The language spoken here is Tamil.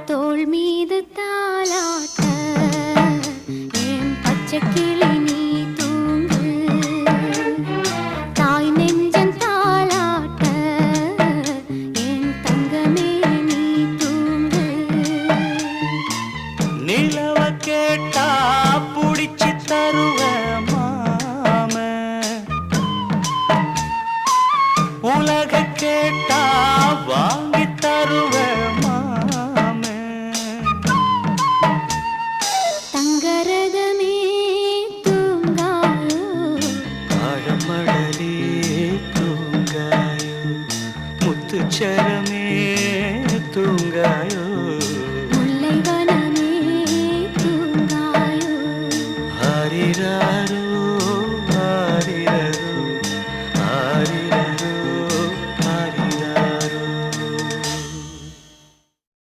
தோள் மீது தாலாட்ட என் பச்சை கிளி நீ தூங்கு தாய் நெஞ்சம் தாலாட்ட என் தங்கமே நீ தூங்கு நிலவ கேட்டா புடிச்சு தருவ மாம உலக கேட்டா வாங்கி தருவ தங்கரதமே தூங்காயோ ஆழமடலே தூங்காயோ முத்துச்சரமே தூங்காயோ